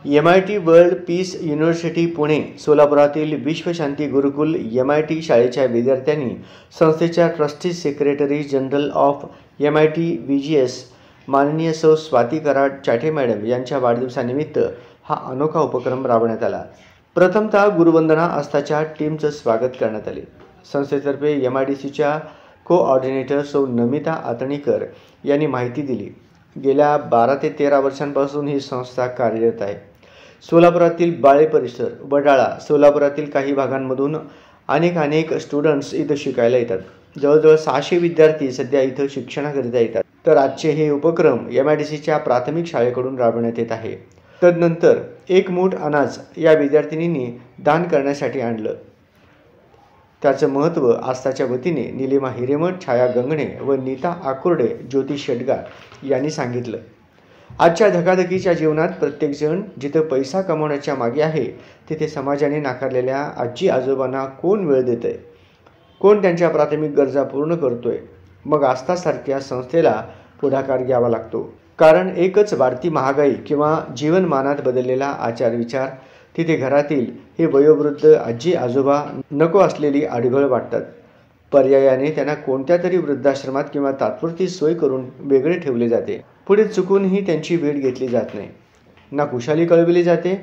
MIT world peace university Pune सोलापुरातील Vishwashanti Gurukul MIT शाळेच्या विद्यार्थ्यांनी संस्थेच्या trustee secretary general of MIT VGS माननीय सौ स्वाती कराड चाटे मॅडम यांच्या वाढदिवसानिमित्त हा अनोखा उपक्रम राबवण्यात आला। प्रथमतः गुरुवंदना आस्थाच्या टीमचं स्वागत करण्यात आले। संस्थेतर्फे MIDCच्या कोऑर्डिनेटर सौ नमिता आतणीकर यांनी माहिती दिली। गेल्या 12 ते 13 वर्षांपासून ही संस्था कार्यरत आहे। सोलापुरातील बाळे परिसर, वडाळा, सोलापुरातील काही भागांमधून अनेक स्टुडंट्स इथं शिकायला येतात। जवळजवळ 600 विद्यार्थी सध्या इथं शिक्षणाकरिता येतात। तर आजचे हे उपक्रम MIDCच्या प्राथमिक शाळेकडून राबवण्यात येत आहे। तदनंतर एक मूठ अनाज या विद्यार्थिनींनी दान करण्यासाठी आणलं। त्याचं महत्त्व आस्थाच्या वतीने निलिमा हिरेमठ, छाया गंगणे व नीता आकुर्डे, ज्योती शेटगार यांनी सांगितलं। आजच्या धकाधकीच्या जीवनात प्रत्येकजण जिथं पैसा कमवण्याच्या मागे आहे, तिथे समाजाने नाकारलेल्या आजी आजोबांना कोण वेळ देतंय, कोण त्यांच्या प्राथमिक गरजा पूर्ण करतोय। मग आस्थासारख्या संस्थेला पुढाकार घ्यावा लागतो। कारण एकच वाढती महागाई किंवा जीवनमानात बदललेला आचारविचार, तिथे घरातील हे वयोवृद्ध आजी आजोबा नको असलेली अडगळ वाटतात। पर्यायाने त्यांना कोणत्या तरी वृद्धाश्रमात किंवा तात्पुरती सोय करून वेगळे ठेवले जाते। पुढे चुकूनही त्यांची भेट घेतली जात नाही, ना कुशाली कळविली जाते।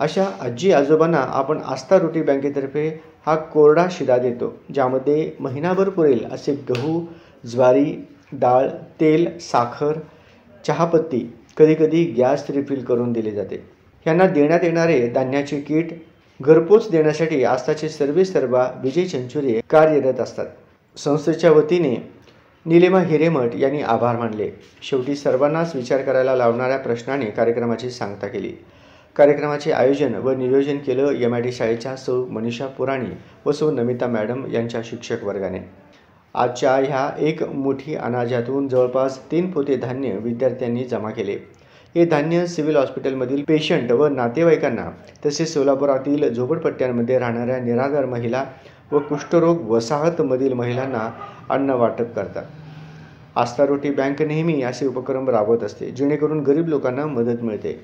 अशा आजी आजोबांना आपण आस्था रोटी बँकेतर्फे हा कोरडा शिधा देतो, ज्यामध्ये महिनाभर पुरेल असे गहू, ज्वारी, डाळ, तेल, साखर, चहापत्ती, कधीकधी गॅस रिफिल करून दिले जाते। यांना देण्यात येणारे धान्याचे किट घरपोच देण्यासाठी आस्थाचे सर्वेसर्वा विजय चंचुरे कार्यरत असतात। संस्थेच्या वतीने निलिमा हिरेमठ यांनी आभार मानले। शेवटी सर्वांनाच विचार करायला लावणाऱ्या प्रश्नाने कार्यक्रमाची सांगता केली। कार्यक्रमाचे आयोजन व नियोजन केलं MIT शाळेच्या सौ मनीषा पुराणी व सौ नमिता मॅडम यांच्या शिक्षक वर्गाने। आजच्या ह्या एक मुठी अनाजातून जवळपास 3 पोते धान्य विद्यार्थ्यांनी जमा केले। हे धान्य सिव्हिल हॉस्पिटलमधील पेशंट व नातेवाईकांना, तसेच सोलापुरातील झोपडपट्ट्यांमध्ये राहणाऱ्या निराधार महिला व कुष्ठरोग वसाहतमधील महिलांना अन्न वाटप करतात। आस्था रोटी बँक नेहमी असे उपक्रम राबवत असते, जेणेकरून गरीब लोकांना मदत मिळते।